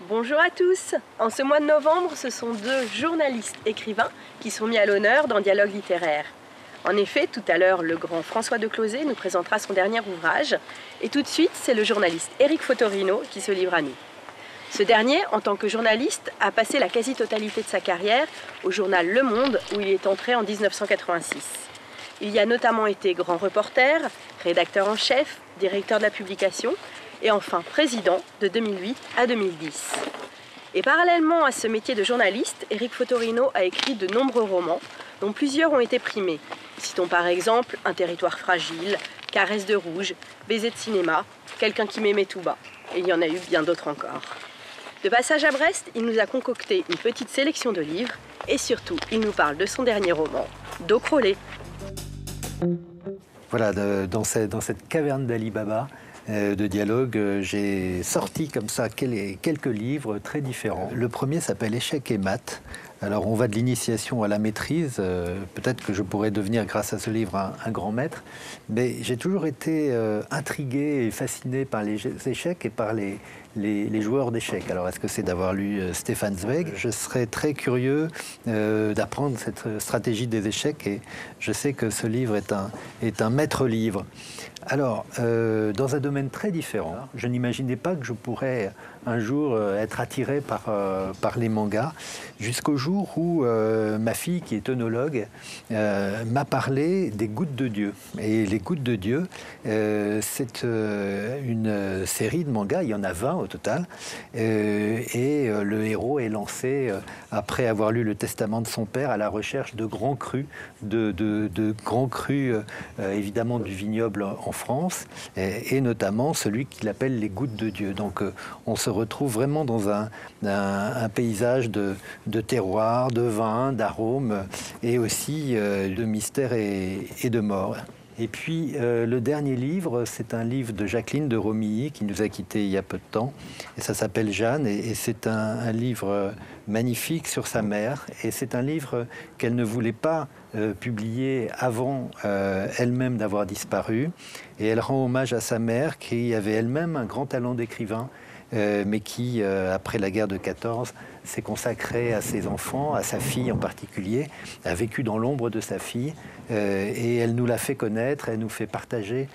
Bonjour à tous. En ce mois de novembre, ce sont deux journalistes écrivains qui sont mis à l'honneur dans Dialogue littéraire. En effet, tout à l'heure, le grand François de Closets nous présentera son dernier ouvrage. Et tout de suite, c'est le journaliste Éric Fotorino qui se livre à nous. Ce dernier, en tant que journaliste, a passé la quasi-totalité de sa carrière au journal Le Monde, où il est entré en 1986. Il y a notamment été grand reporter, rédacteur en chef, directeur de la publication et enfin président de 2008 à 2010. Et parallèlement à ce métier de journaliste, Éric Fotorino a écrit de nombreux romans, dont plusieurs ont été primés. Citons par exemple Un territoire fragile, Caresse de rouge, Baiser de cinéma, Quelqu'un qui m'aimait tout bas. Et il y en a eu bien d'autres encore. De passage à Brest, il nous a concocté une petite sélection de livres et surtout, il nous parle de son dernier roman, Dos Crawlé. Voilà, dans cette caverne d'Ali Baba de dialogue, j'ai sorti comme ça quelques livres très différents. Le premier s'appelle Échecs et maths. Alors on va de l'initiation à la maîtrise. Peut-être que je pourrais devenir, grâce à ce livre, un grand maître. Mais j'ai toujours été intrigué et fasciné par les échecs et par les joueurs d'échecs. Alors, est-ce que c'est d'avoir lu Stefan Zweig? Je serais très curieux d'apprendre cette stratégie des échecs et je sais que ce livre est un maître livre. Alors, dans un domaine très différent, je n'imaginais pas que je pourrais un jour être attiré par les mangas, jusqu'au jour où ma fille, qui est œnologue, m'a parlé des Gouttes de Dieu. Et les Gouttes de Dieu, c'est une série de mangas, il y en a 20 au total, et le héros est lancé, après avoir lu le testament de son père, à la recherche de grands crus, de grands crus, évidemment du vignoble en France, et notamment celui qu'il appelle les Gouttes de Dieu. Donc on se retrouve vraiment dans un paysage de terroir, de vin, d'arômes, et aussi de mystère et de mort. Et puis, le dernier livre, c'est un livre de Jacqueline de Romilly, qui nous a quittés il y a peu de temps. Et ça s'appelle Jeanne, et c'est un livre magnifique sur sa mère. Et c'est un livre qu'elle ne voulait pas publier avant elle-même d'avoir disparu. Et elle rend hommage à sa mère, qui avait elle-même un grand talent d'écrivain, mais qui, après la guerre de 14, s'est consacrée à ses enfants, à sa fille en particulier, a vécu dans l'ombre de sa fille, et elle nous l'a fait connaître, elle nous fait partager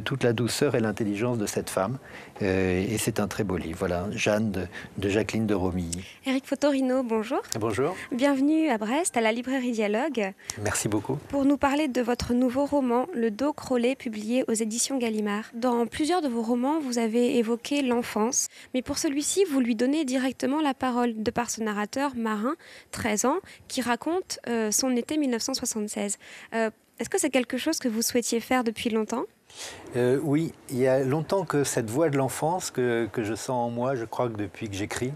toute la douceur et l'intelligence de cette femme, et c'est un très beau livre. Voilà, Jeanne de Jacqueline de Romilly. Éric Fotorino, bonjour. Bonjour. Bienvenue à Brest, à la librairie Dialogue. Merci beaucoup. Pour nous parler de votre nouveau roman, Le Dos Crawlé, publié aux éditions Gallimard. Dans plusieurs de vos romans, vous avez évoqué l'enfance, mais pour celui-ci, vous lui donnez directement la parole, de par ce narrateur marin, 13 ans, qui raconte son été 1976. Est-ce que c'est quelque chose que vous souhaitiez faire depuis longtemps ? Oui, il y a longtemps que cette voix de l'enfance que je sens en moi, je crois que depuis que j'écris,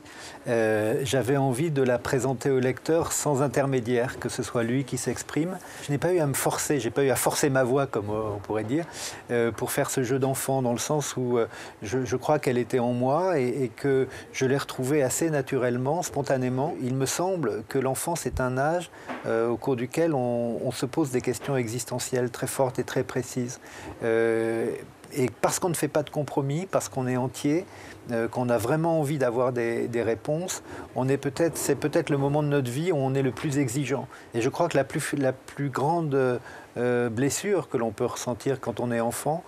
j'avais envie de la présenter au lecteur sans intermédiaire, que ce soit lui qui s'exprime. Je n'ai pas eu à me forcer, j'ai pas eu à forcer ma voix, comme on pourrait dire, pour faire ce jeu d'enfant, dans le sens où je crois qu'elle était en moi et que je l'ai retrouvée assez naturellement, spontanément. Il me semble que l'enfance est un âge au cours duquel on se pose des questions existentielles très fortes et très précises. Et parce qu'on ne fait pas de compromis, parce qu'on est entier, qu'on a vraiment envie d'avoir des réponses, c'est peut-être le moment de notre vie où on est le plus exigeant. Et je crois que la plus grande blessure que l'on peut ressentir quand on est enfant,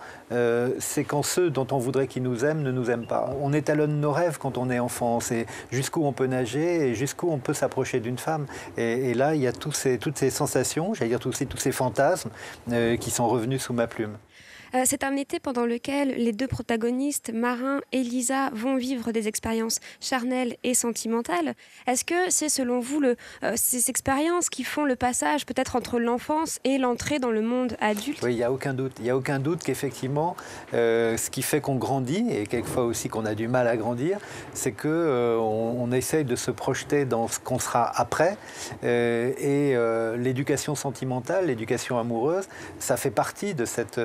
c'est quand ceux dont on voudrait qu'ils nous aiment ne nous aiment pas. On étalonne nos rêves quand on est enfant, c'est jusqu'où on peut nager et jusqu'où on peut s'approcher d'une femme. Et là, il y a toutes ces sensations, j'allais dire tous ces fantasmes qui sont revenus sous ma plume. C'est un été pendant lequel les deux protagonistes, Marin et Lisa, vont vivre des expériences charnelles et sentimentales. Est-ce que c'est selon vous ces expériences qui font le passage peut-être entre l'enfance et l'entrée dans le monde adulte ? Oui, il n'y a aucun doute. Il n'y a aucun doute qu'effectivement, ce qui fait qu'on grandit, et quelquefois aussi qu'on a du mal à grandir, c'est qu'on essaye de se projeter dans ce qu'on sera après. Et l'éducation sentimentale, l'éducation amoureuse, ça fait partie de cette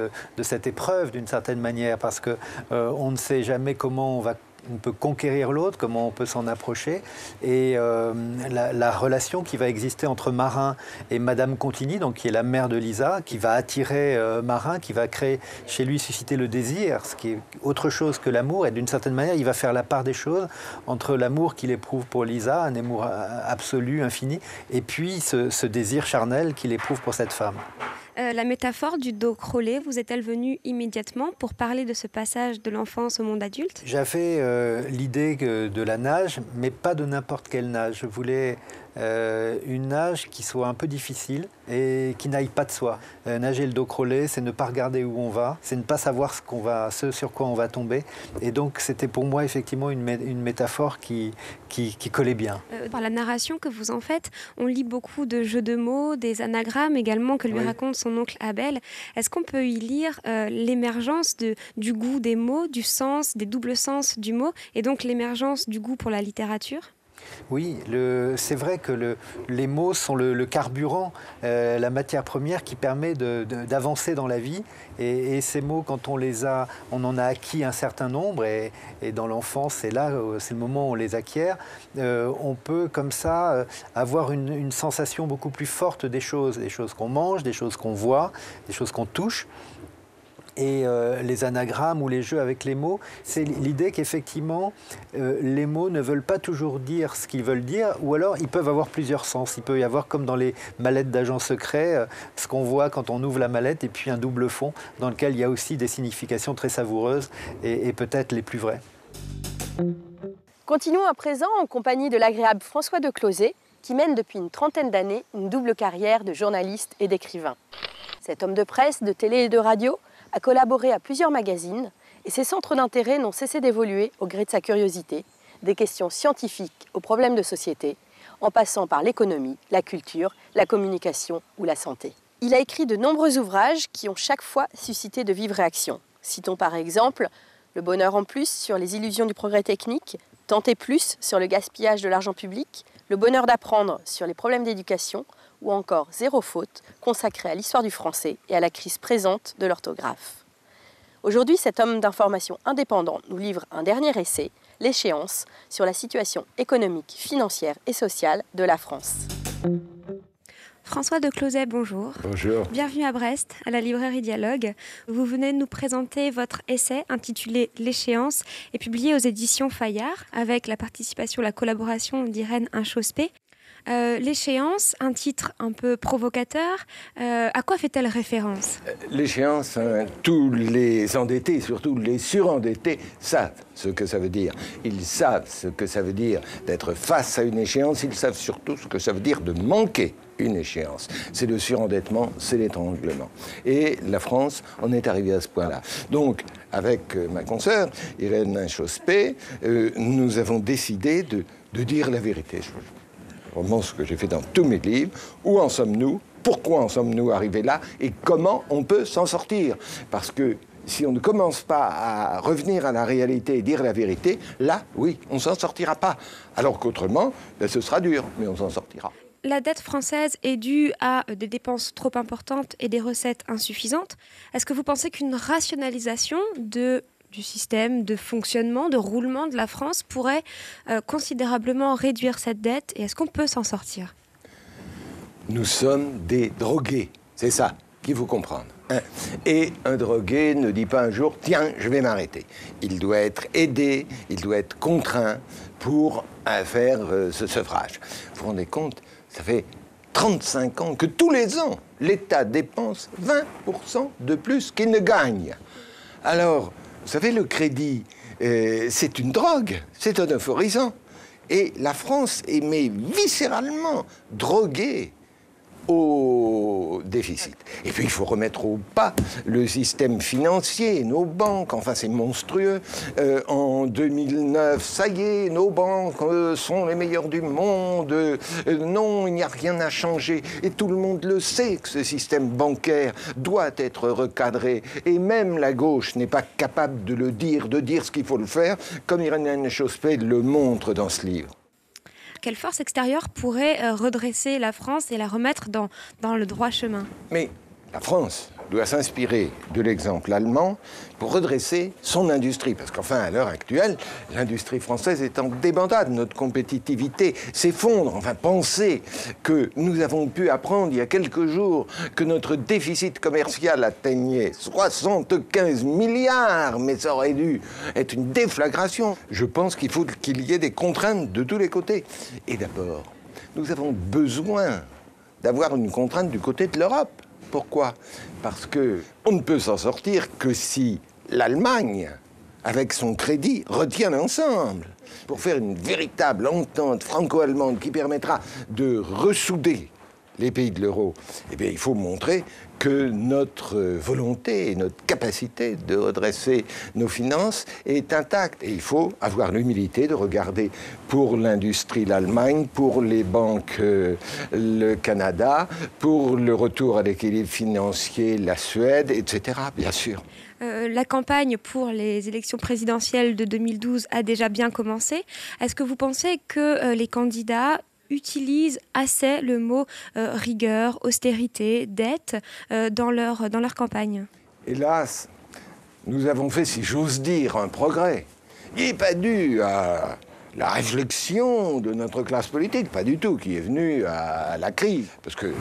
épreuve d'une certaine manière, parce qu'on ne sait jamais comment on va on peut conquérir l'autre, comment on peut s'en approcher. Et la relation qui va exister entre Marin et Madame Contigny, donc qui est la mère de Lisa, qui va attirer Marin, qui va créer chez lui, susciter le désir, ce qui est autre chose que l'amour. Et d'une certaine manière, il va faire la part des choses entre l'amour qu'il éprouve pour Lisa, un amour absolu, infini, et puis ce désir charnel qu'il éprouve pour cette femme. La métaphore du dos crawlé vous est-elle venue immédiatement pour parler de ce passage de l'enfance au monde adulte? J'avais l'idée de la nage, mais pas de n'importe quelle nage. Je voulais une nage qui soit un peu difficile et qui n'aille pas de soi. Nager le dos crawlé, c'est ne pas regarder où on va, c'est ne pas savoir ce sur quoi on va tomber. Et donc c'était pour moi effectivement une métaphore qui collait bien. Par la narration que vous en faites, on lit beaucoup de jeux de mots, des anagrammes également que lui raconte son oncle Abel. Est-ce qu'on peut y lire l'émergence du goût des mots, du sens, des doubles sens du mot, et donc l'émergence du goût pour la littérature ? Oui, c'est vrai que les mots sont le carburant, la matière première qui permet d'avancer dans la vie. Et ces mots, quand on en a acquis un certain nombre, et dans l'enfance, c'est le moment où on les acquiert, on peut comme ça avoir une sensation beaucoup plus forte des choses qu'on mange, des choses qu'on voit, des choses qu'on touche. Et les anagrammes ou les jeux avec les mots, c'est l'idée qu'effectivement, les mots ne veulent pas toujours dire ce qu'ils veulent dire, ou alors ils peuvent avoir plusieurs sens. Il peut y avoir, comme dans les mallettes d'agents secrets, ce qu'on voit quand on ouvre la mallette, et puis un double fond dans lequel il y a aussi des significations très savoureuses et peut-être les plus vraies. Continuons à présent en compagnie de l'agréable François de Closé, qui mène depuis une trentaine d'années une double carrière de journaliste et d'écrivain. Cet homme de presse, de télé et de radio a collaboré à plusieurs magazines et ses centres d'intérêt n'ont cessé d'évoluer au gré de sa curiosité, des questions scientifiques aux problèmes de société, en passant par l'économie, la culture, la communication ou la santé. Il a écrit de nombreux ouvrages qui ont chaque fois suscité de vives réactions. Citons par exemple Le bonheur en plus sur les illusions du progrès technique, Tenter plus sur le gaspillage de l'argent public, Le bonheur d'apprendre sur les problèmes d'éducation, ou encore Zéro faute, consacré à l'histoire du français et à la crise présente de l'orthographe. Aujourd'hui, cet homme d'information indépendant nous livre un dernier essai, L'échéance, sur la situation économique, financière et sociale de la France. François de Closé, bonjour. Bonjour. Bienvenue à Brest, à la librairie Dialogue. Vous venez de nous présenter votre essai intitulé L'échéance et publié aux éditions Fayard, avec la participation, la collaboration d'Irène Inchospé. L'échéance, un titre un peu provocateur, à quoi fait-elle référence? L'échéance, tous les endettés, surtout les surendettés, savent ce que ça veut dire. Ils savent ce que ça veut dire d'être face à une échéance, ils savent surtout ce que ça veut dire de manquer une échéance. C'est le surendettement, c'est l'étranglement. Et la France en est arrivée à ce point-là. Donc, avec ma consoeur, Irène Inchospé, nous avons décidé de dire la vérité. Vraiment ce que j'ai fait dans tous mes livres. Où en sommes-nous? Pourquoi en sommes-nous arrivés là? Et comment on peut s'en sortir? Parce que si on ne commence pas à revenir à la réalité et dire la vérité, là, oui, on ne s'en sortira pas. Alors qu'autrement, ce sera dur, mais on s'en sortira. La dette française est due à des dépenses trop importantes et des recettes insuffisantes. Est-ce que vous pensez qu'une rationalisation du système de fonctionnement, de roulement de la France pourrait considérablement réduire cette dette, et est-ce qu'on peut s'en sortir? Nous sommes des drogués, c'est ça qu'il faut comprendre. Et un drogué ne dit pas un jour « Tiens, je vais m'arrêter ». Il doit être aidé, il doit être contraint pour faire ce sevrage. Vous vous rendez compte? Ça fait 35 ans que tous les ans, l'État dépense 20% de plus qu'il ne gagne. Alors, vous savez, le crédit, c'est une drogue, c'est un euphorisant. Et la France est viscéralement droguée au déficit. Et puis il faut remettre au pas le système financier, nos banques, enfin c'est monstrueux. En 2009, ça y est, nos banques sont les meilleures du monde. Non, il n'y a rien à changer. Et tout le monde le sait que ce système bancaire doit être recadré. Et même la gauche n'est pas capable de le dire, de dire ce qu'il faut le faire, comme Irène Inchospé le montre dans ce livre. Quelle force extérieure pourrait redresser la France et la remettre dans le droit chemin? Mais la France, doit s'inspirer de l'exemple allemand pour redresser son industrie. Parce qu'enfin, à l'heure actuelle, l'industrie française est en débandade. Notre compétitivité s'effondre. Enfin, pensez que nous avons pu apprendre il y a quelques jours que notre déficit commercial atteignait 75 milliards, mais ça aurait dû être une déflagration. Je pense qu'il faut qu'il y ait des contraintes de tous les côtés. Et d'abord, nous avons besoin d'avoir une contrainte du côté de l'Europe. Pourquoi? Parce qu'on ne peut s'en sortir que si l'Allemagne, avec son crédit, retient l'ensemble. Pour faire une véritable entente franco-allemande qui permettra de ressouder les pays de l'euro, eh bien, il faut montrer que notre volonté et notre capacité de redresser nos finances est intacte. Et il faut avoir l'humilité de regarder pour l'industrie l'Allemagne, pour les banques le Canada, pour le retour à l'équilibre financier la Suède, etc., bien sûr. La campagne pour les élections présidentielles de 2012 a déjà bien commencé. Est-ce que vous pensez que les candidats utilisent assez le mot rigueur, austérité, dette dans leur campagne? Hélas, nous avons fait, si j'ose dire, un progrès. Il n'est pas dû à la réflexion de notre classe politique, pas du tout, qui est venue à la crise. Parce que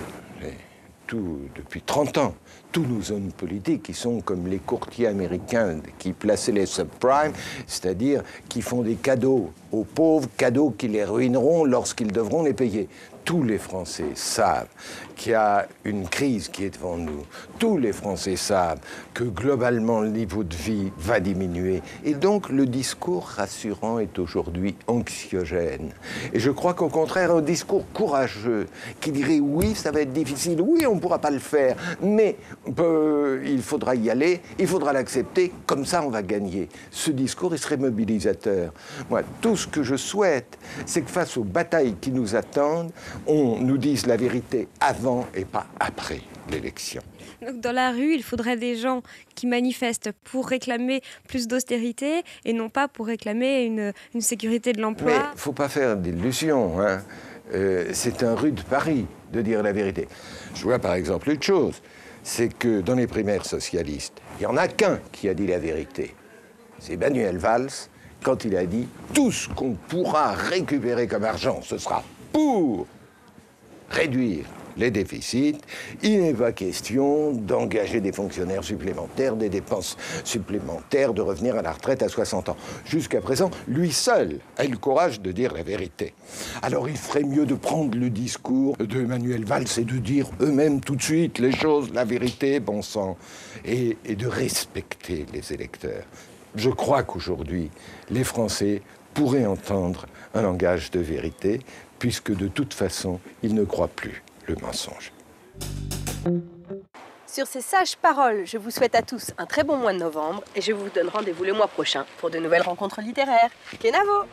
depuis 30 ans, tous nos hommes politiques qui sont comme les courtiers américains qui plaçaient les subprimes, c'est-à-dire qui font des cadeaux aux pauvres, cadeaux qui les ruineront lorsqu'ils devront les payer. Tous les Français savent qu'il y a une crise qui est devant nous. Tous les Français savent que globalement le niveau de vie va diminuer. Et donc le discours rassurant est aujourd'hui anxiogène. Et je crois qu'au contraire, un discours courageux qui dirait oui, ça va être difficile, oui, on ne pourra pas le faire, mais il faudra y aller, il faudra l'accepter, comme ça on va gagner. Ce discours, il serait mobilisateur. Moi, tout ce que je souhaite, c'est que face aux batailles qui nous attendent, on nous dise la vérité avant et pas après l'élection. Donc dans la rue, il faudrait des gens qui manifestent pour réclamer plus d'austérité et non pas pour réclamer une sécurité de l'emploi. Mais il ne faut pas faire d'illusions, hein. C'est un rude pari de dire la vérité. Je vois par exemple une chose, c'est que dans les primaires socialistes, il n'y en a qu'un qui a dit la vérité. C'est Manuel Valls, quand il a dit « Tout ce qu'on pourra récupérer comme argent, ce sera pour réduire les déficits. Il n'est pas question d'engager des fonctionnaires supplémentaires, des dépenses supplémentaires, de revenir à la retraite à 60 ans. » Jusqu'à présent, lui seul a eu le courage de dire la vérité. Alors il ferait mieux de prendre le discours de Manuel Valls et de dire eux-mêmes tout de suite les choses, la vérité, bon sang, et de respecter les électeurs. Je crois qu'aujourd'hui, les Français pourraient entendre un langage de vérité, puisque de toute façon, ils ne croient plus le mensonge. Sur ces sages paroles, je vous souhaite à tous un très bon mois de novembre et je vous donne rendez-vous le mois prochain pour de nouvelles rencontres littéraires. Kenavo!